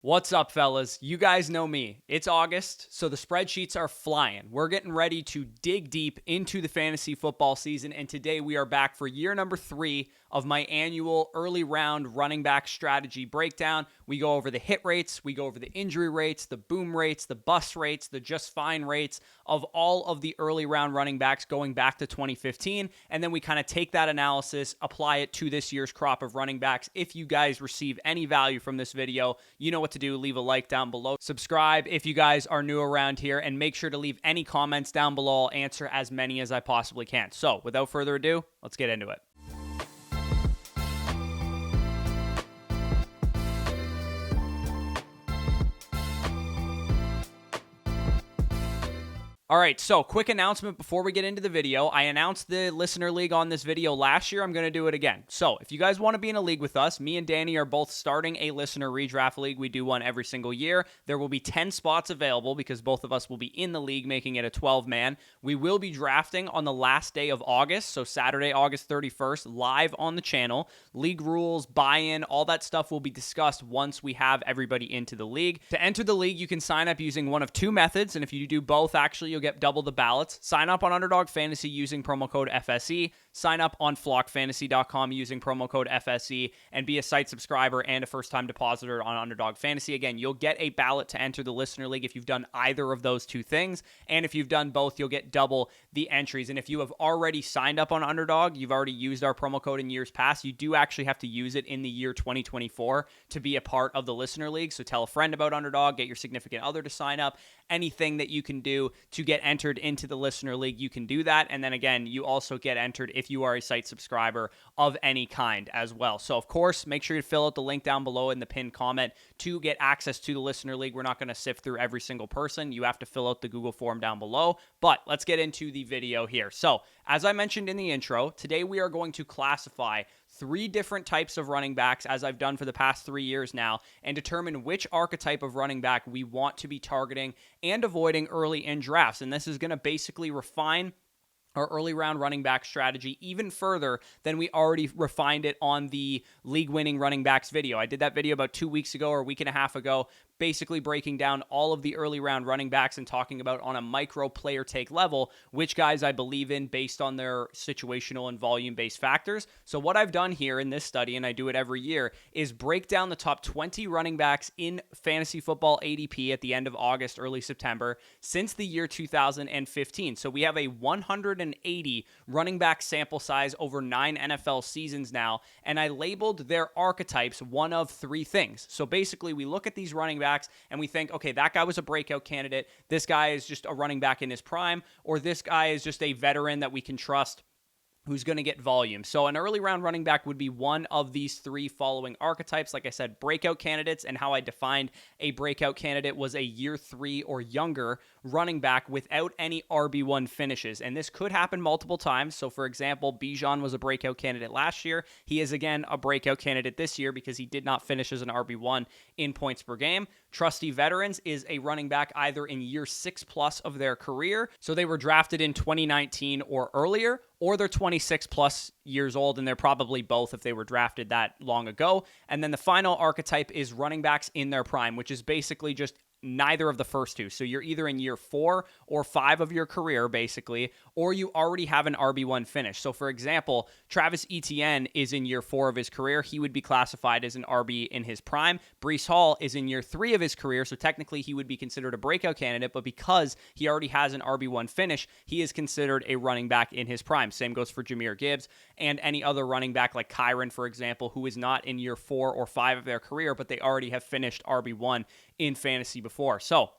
What's up, fellas? You guys know me. It's August, so the spreadsheets are flying. We're getting ready to dig deep into the fantasy football season, and today we are back for year number 3 of my annual early round running back strategy breakdown. We go over the hit rates, we go over the injury rates, the boom rates, the bust rates, the just fine rates of all of the early round running backs going back to 2015, and then we kind of take that analysis, apply it to this year's crop of running backs. If you guys receive any value from this video, you know what to do. Leave a like down below. Subscribe if you guys are new around here, and make sure to leave any comments down below. I'll answer as many as I possibly can. So without further ado, let's get into it. All right, so quick announcement before we get into the video. I announced the Listener League on this video last year. I'm going to do it again. So if you guys want to be in a league with us, me and Danny are both starting a Listener Redraft League. We do one every single year. There will be 10 spots available because both of us will be in the league, making it a 12-man. We will be drafting on the last day of August, so Saturday, August 31st, live on the channel. League rules, buy-in, all that stuff will be discussed once we have everybody into the league. To enter the league, you can sign up using one of two methods, and if you do both, actually, you'll get double the ballots. Sign up on Underdog Fantasy using promo code FSE. Sign up on flockfantasy.com using promo code FSE and be a site subscriber and a first-time depositor on Underdog Fantasy. Again, you'll get a ballot to enter the Listener League if you've done either of those two things, and if you've done both, you'll get double the entries. And if you have already signed up on Underdog, you've already used our promo code in years past, you do actually have to use it in the year 2024 to be a part of the Listener League. So tell a friend about Underdog, get your significant other to sign up. Anything that you can do to get entered into the Listener League, you can do that. And then again, you also get entered if you are a site subscriber of any kind as well. So of course, make sure you fill out the link down below in the pinned comment to get access to the Listener League. We're not going to sift through every single person. You have to fill out the Google form down below. But let's get into the video here. So as I mentioned in the intro, today we are going to classify 3 different types of running backs, as I've done for the past 3 years now, and determine which archetype of running back we want to be targeting and avoiding early in drafts. And this is going to basically refine our early round running back strategy even further than we already refined it on the league winning running backs video. I did that video about 2 weeks ago or a week and a half ago, basically breaking down all of the early round running backs and talking about on a micro player take level which guys I believe in based on their situational and volume based factors. So what I've done here in this study, and I do it every year, is break down the top 20 running backs in fantasy football ADP at the end of August, early September since the year 2015. So we have a 180 running back sample size over 9 NFL seasons now, and I labeled their archetypes one of 3 things. So basically we look at these running backs and we think, okay, that guy was a breakout candidate. This guy is just a running back in his prime, or this guy is just a veteran that we can trust who's going to get volume. So an early round running back would be one of these 3 following archetypes. Like I said, breakout candidates, and how I defined a breakout candidate was a year 3 or younger running back without any RB1 finishes. And this could happen multiple times. So for example, Bijan was a breakout candidate last year. He is again a breakout candidate this year because he did not finish as an RB1 in points per game. Trusty Veterans is a running back either in year 6 plus of their career. So they were drafted in 2019 or earlier, or they're 26 plus years old, and they're probably both if they were drafted that long ago. And then the final archetype is running backs in their prime, which is basically just neither of the first two. So you're either in year 4 or 5 of your career, basically, or you already have an RB1 finish. So for example, Travis Etienne is in year 4 of his career. He would be classified as an RB in his prime. Breece Hall is in year 3 of his career, so technically he would be considered a breakout candidate, but because he already has an RB1 finish, he is considered a running back in his prime. Same goes for Jahmyr Gibbs and any other running back like Kyron, for example, who is not in year 4 or 5 of their career, but they already have finished RB1 in fantasy before. So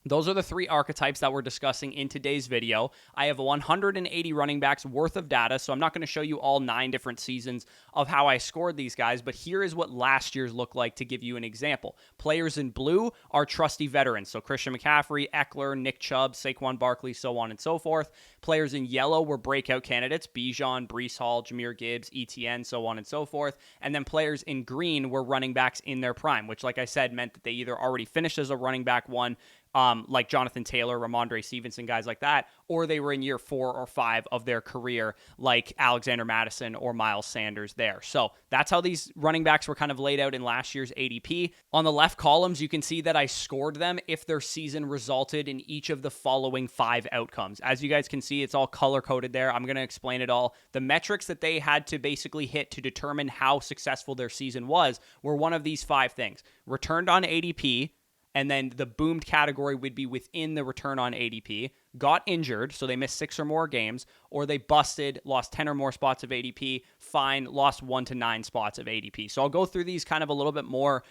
those are the 3 archetypes that we're discussing in today's video. I have 180 running backs worth of data, so I'm not going to show you all 9 different seasons of how I scored these guys, but here is what last year's looked like to give you an example. Players in blue are trusty veterans, so Christian McCaffrey, Eckler, Nick Chubb, Saquon Barkley, so on and so forth. Players in yellow were breakout candidates, Bijan, Breece Hall, Jahmyr Gibbs, Etienne, so on and so forth. And then players in green were running backs in their prime, which, like I said, meant that they either already finished as a running back 1 like Jonathan Taylor, Ramondre Stevenson, guys like that, or they were in year 4 or 5 of their career, like Alexander Mattison or Miles Sanders there. So that's how these running backs were kind of laid out in last year's ADP. On the left columns, you can see that I scored them if their season resulted in each of the following 5 outcomes. As you guys can see, it's all color-coded there. I'm going to explain it all. The metrics that they had to basically hit to determine how successful their season was were one of these 5 things. Returned on ADP, and then the boomed category would be within the return on ADP, got injured, so they missed 6 or more games, or they busted, lost 10 or more spots of ADP, fine, lost 1 to 9 spots of ADP. So I'll go through these kind of a little bit more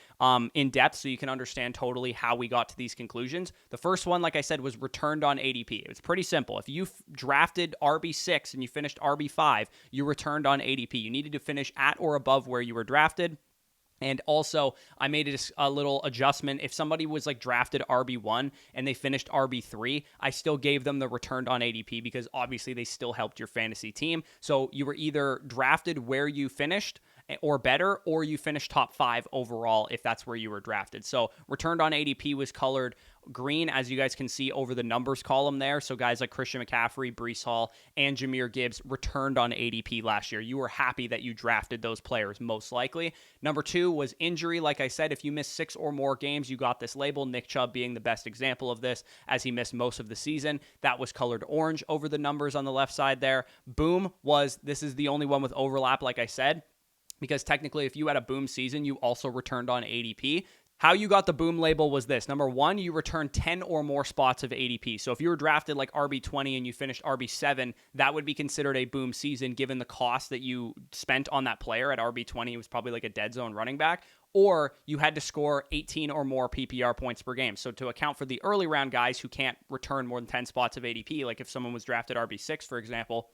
in depth so you can understand totally how we got to these conclusions. The first one, like I said, was returned on ADP. It was pretty simple. If you drafted RB6 and you finished RB5, you returned on ADP. You needed to finish at or above where you were drafted. And also, I made a little adjustment. If somebody was like drafted RB1 and they finished RB3, I still gave them the returned on ADP because obviously they still helped your fantasy team. So you were either drafted where you finished or better, or you finished top 5 overall if that's where you were drafted. So returned on ADP was colored green, as you guys can see over the numbers column there. So guys like Christian McCaffrey, Breece Hall, and Jahmyr Gibbs returned on ADP last year. You were happy that you drafted those players, most likely. Number 2 was injury. Like I said, if you missed 6 or more games, you got this label. Nick Chubb being the best example of this, as he missed most of the season. That was colored orange over the numbers on the left side there. Boom this is the only one with overlap, like I said, because technically if you had a boom season, you also returned on ADP. How you got the boom label was this. Number 1, you returned 10 or more spots of ADP. So if you were drafted like RB20 and you finished RB7, that would be considered a boom season given the cost that you spent on that player. At RB20, it was probably like a dead zone running back. Or you had to score 18 or more PPR points per game. So to account for the early round guys who can't return more than 10 spots of ADP, like if someone was drafted RB6, for example,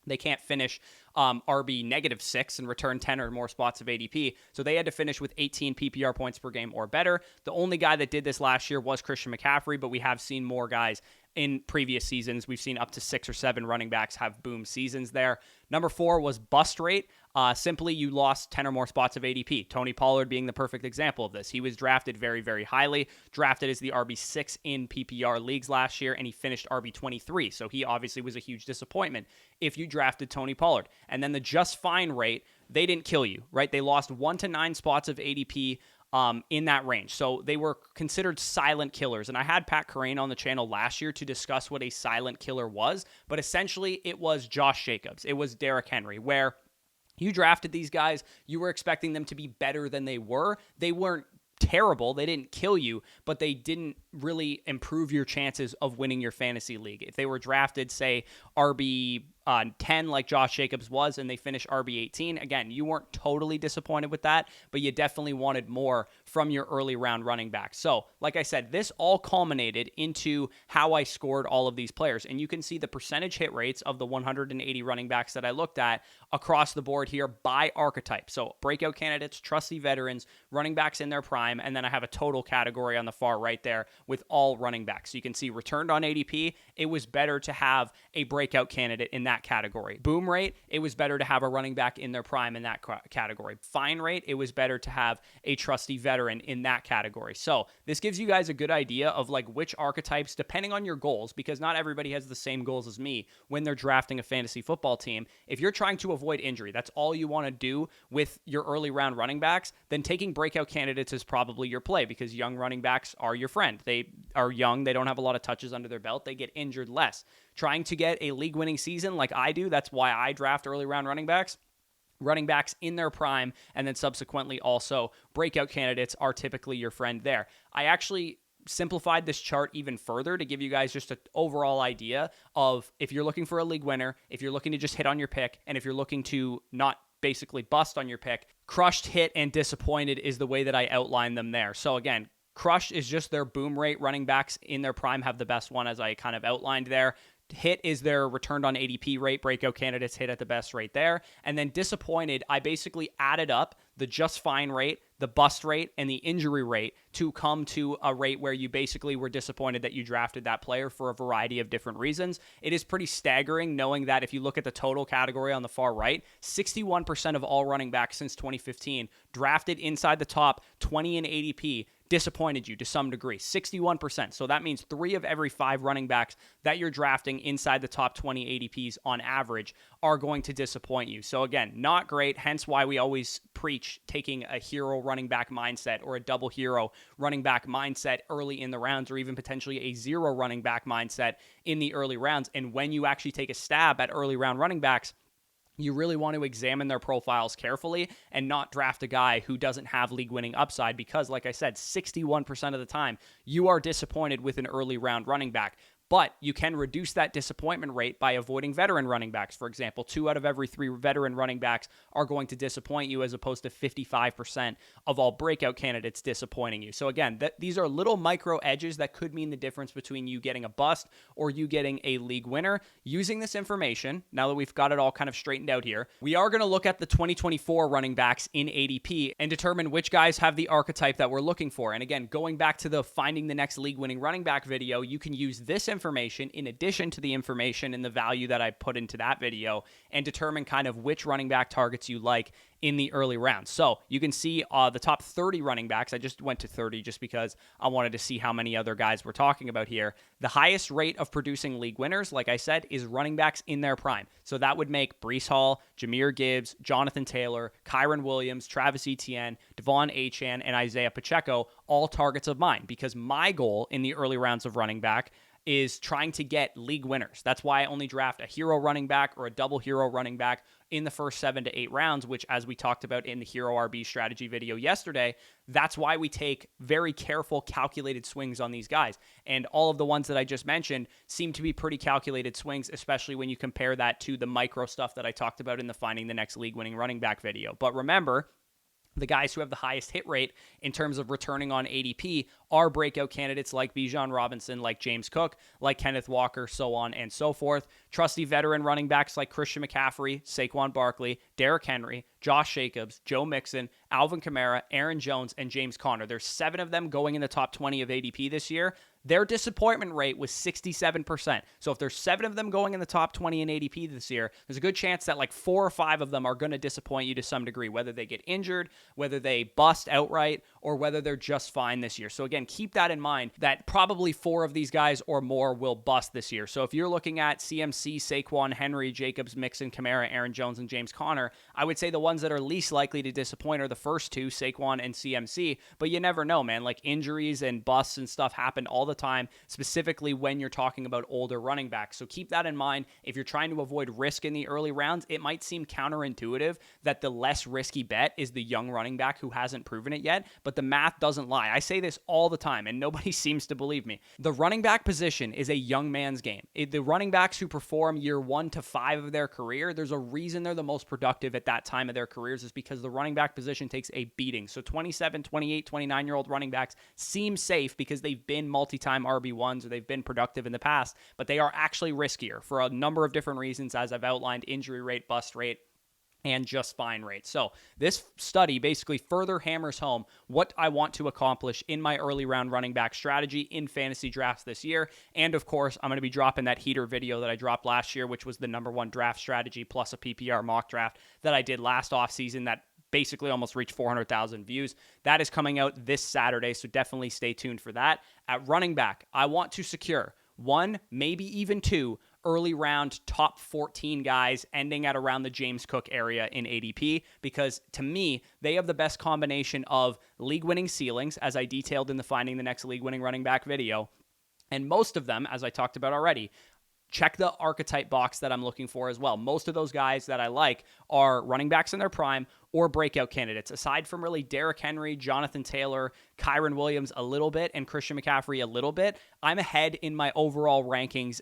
they can't finish RB -6 and return 10 or more spots of ADP. So they had to finish with 18 PPR points per game or better. The only guy that did this last year was Christian McCaffrey, but we have seen more guys in previous seasons. We've seen up to 6 or 7 running backs have boom seasons there. Number 4 was bust rate. Simply, you lost 10 or more spots of ADP. Tony Pollard being the perfect example of this. He was drafted very, very highly, drafted as the RB6 in PPR leagues last year, and he finished RB23. So he obviously was a huge disappointment if you drafted Tony Pollard. And then the just fine rate, they didn't kill you, right? They lost 1 to 9 spots of ADP in that range. So they were considered silent killers. And I had Pat Carrane on the channel last year to discuss what a silent killer was. But essentially, it was Josh Jacobs. It was Derrick Henry, where you drafted these guys, you were expecting them to be better than they were. They weren't terrible. They didn't kill you, but they didn't really improve your chances of winning your fantasy league. If they were drafted, say, RB 10 like Josh Jacobs was, and they finished RB18, again, you weren't totally disappointed with that, but you definitely wanted more from your early round running back. So, like I said, this all culminated into how I scored all of these players, and you can see the percentage hit rates of the 180 running backs that I looked at across the board here by archetype. So, breakout candidates, trusty veterans, running backs in their prime, and then I have a total category on the far right there with all running backs. So you can see returned on ADP, it was better to have a breakout candidate in that category. Boom rate, it was better to have a running back in their prime in that category. Fine rate, it was better to have a trusty veteran in that category. So this gives you guys a good idea of like which archetypes, depending on your goals, because not everybody has the same goals as me when they're drafting a fantasy football team. If you're trying to avoid injury, that's all you want to do with your early round running backs, then taking breakout candidates is probably your play, because young running backs are your friend. They are young, they don't have a lot of touches under their belt, they get injured less. Trying to get a league-winning season like I do, that's why I draft early round running backs in their prime, and then subsequently also breakout candidates are typically your friend there. I actually simplified this chart even further to give you guys just an overall idea of if you're looking for a league winner, if you're looking to just hit on your pick, and if you're looking to not basically bust on your pick. Crushed, hit, and disappointed is the way that I outline them there. So again, crushed is just their boom rate. Running backs in their prime have the best one, as I kind of outlined there. Hit is their returned on ADP rate. Breakout candidates hit at the best rate there. And then disappointed, I basically added up the just fine rate, the bust rate, and the injury rate to come to a rate where you basically were disappointed that you drafted that player for a variety of different reasons. It is pretty staggering knowing that if you look at the total category on the far right, 61% of all running backs since 2015 drafted inside the top 20 in ADP disappointed you to some degree, 61%. So that means 3 of every 5 running backs that you're drafting inside the top 20 ADPs on average are going to disappoint you. So again, not great, hence why we always preach taking a hero running back mindset or a double hero running back mindset early in the rounds, or even potentially a 0 running back mindset in the early rounds. And when you actually take a stab at early round running backs, you really want to examine their profiles carefully and not draft a guy who doesn't have league-winning upside because, like I said, 61% of the time, you are disappointed with an early round running back. But you can reduce that disappointment rate by avoiding veteran running backs. For example, 2 out of every 3 veteran running backs are going to disappoint you, as opposed to 55% of all breakout candidates disappointing you. So again, these are little micro edges that could mean the difference between you getting a bust or you getting a league winner. Using this information, now that we've got it all kind of straightened out here, we are going to look at the 2024 running backs in ADP and determine which guys have the archetype that we're looking for. And again, going back to the finding the next league-winning running back video, you can use this information in addition to the information and the value that I put into that video and determine kind of which running back targets you like in the early rounds. So you can see the top 30 running backs. I just went to 30 just because I wanted to see how many other guys we're talking about here. The highest rate of producing league winners, like I said, is running backs in their prime. So that would make Breece Hall, Jahmyr Gibbs, Jonathan Taylor, Kyren Williams, Travis Etienne, Devon Achane, and Isaiah Pacheco all targets of mine, because my goal in the early rounds of running back is trying to get league winners. That's why I only draft a hero running back or a double hero running back in the first 7 to 8 rounds, which, as we talked about in the Hero RB strategy video yesterday, that's why we take very careful, calculated swings on these guys. And all of the ones that I just mentioned seem to be pretty calculated swings, especially when you compare that to the micro stuff that I talked about in the Finding the Next League-Winning Running Back video. But remember, the guys who have the highest hit rate in terms of returning on ADP are breakout candidates like Bijan Robinson, like James Cook, like Kenneth Walker, so on and so forth. Trusty veteran running backs like Christian McCaffrey, Saquon Barkley, Derrick Henry, Josh Jacobs, Joe Mixon, Alvin Kamara, Aaron Jones, and James Conner. There's 7 of them going in the top 20 of ADP this year. Their disappointment rate was 67%. So if there's 7 of them going in the top 20 in ADP this year, there's a good chance that like 4 or 5 of them are going to disappoint you to some degree, whether they get injured, whether they bust outright, or whether they're just fine this year. So again, keep that in mind, that probably 4 of these guys or more will bust this year. So if you're looking at CMC, Saquon, Henry, Jacobs, Mixon, Kamara, Aaron Jones, and James Conner, I would say the ones that are least likely to disappoint are the first 2, Saquon and CMC, but you never know, man. Like, injuries and busts and stuff happen all the time, specifically when you're talking about older running backs. So keep that in mind. If you're trying to avoid risk in the early rounds, it might seem counterintuitive that the less risky bet is the young running back who hasn't proven it yet, but the math doesn't lie. I say this all the time, and nobody seems to believe me. The running back position is a young man's game. The running backs who perform year 1 to 5 of their career, there's a reason they're the most productive at that time of their careers, is because the running back position takes a beating. So 27, 28, 29-year-old running backs seem safe because they've been multi-time RB1s or they've been productive in the past, but they are actually riskier for a number of different reasons, as I've outlined: injury rate, bust rate, and just fine rate. So this study basically further hammers home what I want to accomplish in my early round running back strategy in fantasy drafts this year. And of course, I'm going to be dropping that heater video that I dropped last year, which was the #1 draft strategy plus a PPR mock draft that I did last offseason that basically almost reached 400,000 views. That is coming out this Saturday, so definitely stay tuned for that. At running back, I want to secure 1, maybe even 2 early round top 14 guys ending at around the James Cook area in ADP, because to me, they have the best combination of league-winning ceilings, as I detailed in the Finding the Next League-Winning Running Back video, and most of them, as I talked about already, check the archetype box that I'm looking for as well. Most of those guys that I like are running backs in their prime or breakout candidates, aside from really Derrick Henry, Jonathan Taylor, Kyren Williams a little bit, and Christian McCaffrey a little bit. I'm ahead in my overall rankings,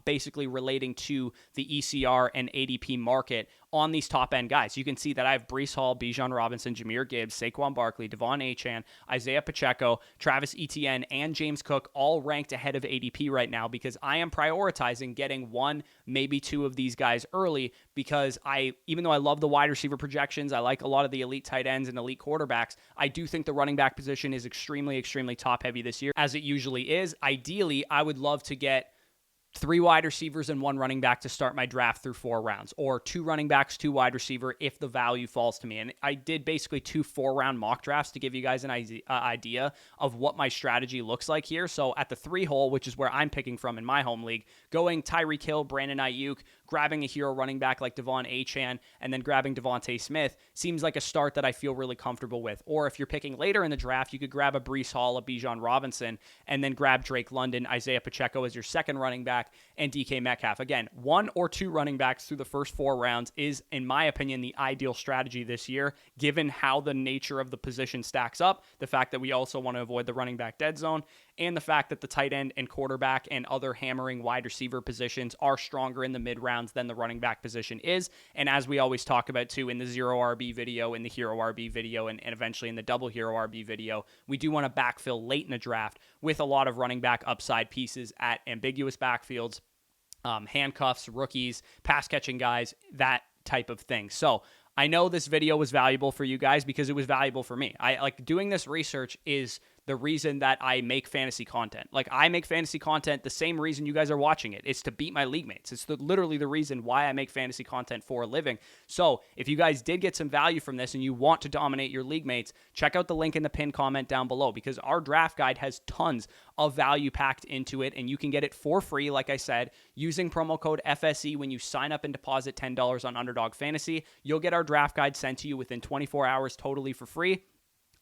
basically relating to the ECR and ADP market on these top-end guys. You can see that I have Breece Hall, Bijan Robinson, Jahmyr Gibbs, Saquon Barkley, Devon Achane, Isaiah Pacheco, Travis Etienne, and James Cook all ranked ahead of ADP right now, because I am prioritizing getting 1, maybe 2 of these guys early, because even though I love the wide receiver projections, I like a lot of the elite tight ends and elite quarterbacks, I do think the running back position is extremely, extremely top-heavy this year, as it usually is. Ideally, I would love to get 3 wide receivers and 1 running back to start my draft through 4 rounds, or 2 running backs, 2 wide receiver if the value falls to me. And I did basically 2 4-round mock drafts to give you guys an idea of what my strategy looks like here. So at the 3 hole, which is where I'm picking from in my home league, going Tyreek Hill, Brandon Ayuk, grabbing a hero running back like Devon Achane, and then grabbing Devontae Smith seems like a start that I feel really comfortable with. Or if you're picking later in the draft, you could grab a Breece Hall, a Bijan Robinson, and then grab Drake London, Isaiah Pacheco as your second running back, and DK Metcalf. Again, 1 or 2 running backs through the first 4 rounds is, in my opinion, the ideal strategy this year, given how the nature of the position stacks up, the fact that we also want to avoid the running back dead zone, and the fact that the tight end and quarterback and other hammering wide receiver positions are stronger in the mid rounds than the running back position is. And as we always talk about too in the 0 RB video, in the hero RB video, and eventually in the double hero RB video, we do want to backfill late in the draft with a lot of running back upside pieces at ambiguous backfields, handcuffs, rookies, pass catching guys, that type of thing. So I know this video was valuable for you guys because it was valuable for me. I like doing this research is the reason that I make fantasy content. Like, I make fantasy content the same reason you guys are watching it. It's to beat my league mates. It's literally the reason why I make fantasy content for a living. So if you guys did get some value from this and you want to dominate your league mates, check out the link in the pinned comment down below, because our draft guide has tons of value packed into it, and you can get it for free, like I said, using promo code FSE when you sign up and deposit $10 on Underdog Fantasy. You'll get our draft guide sent to you within 24 hours totally for free.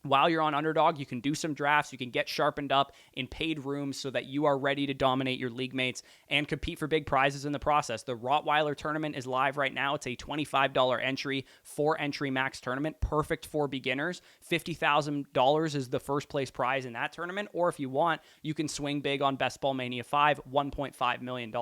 While you're on Underdog, you can do some drafts, you can get sharpened up in paid rooms so that you are ready to dominate your league mates and compete for big prizes in the process. The Rottweiler tournament is live right now. It's a $25 entry, 4-entry max tournament, perfect for beginners. $50,000 is the first place prize in that tournament, or if you want, you can swing big on Best Ball Mania 5. $1.5 million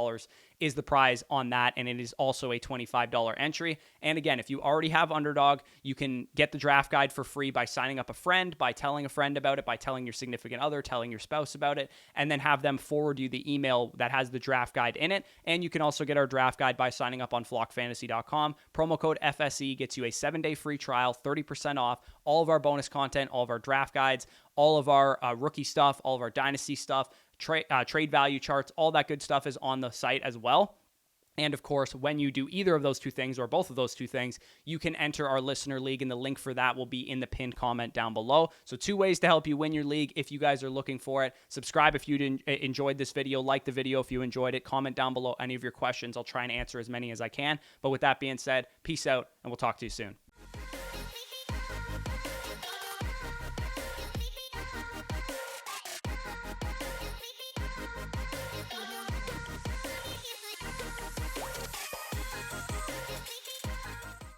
is the prize on that, and it is also a $25 entry. And again, if you already have Underdog, you can get the draft guide for free by signing up a friend, by telling a friend about it, by telling your significant other, telling your spouse about it, and then have them forward you the email that has the draft guide in it. And you can also get our draft guide by signing up on flockfantasy.com. Promo code FSE gets you a 7-day free trial, 30% off, all of our bonus content, all of our draft guides, all of our rookie stuff, all of our dynasty stuff, trade value charts, all that good stuff is on the site as well. And of course, when you do either of those 2 things or both of those 2 things, you can enter our listener league, and the link for that will be in the pinned comment down below. So 2 ways to help you win your league if you guys are looking for it. Subscribe if you enjoyed this video, like the video if you enjoyed it, comment down below any of your questions. I'll try and answer as many as I can. But with that being said, peace out, and we'll talk to you soon.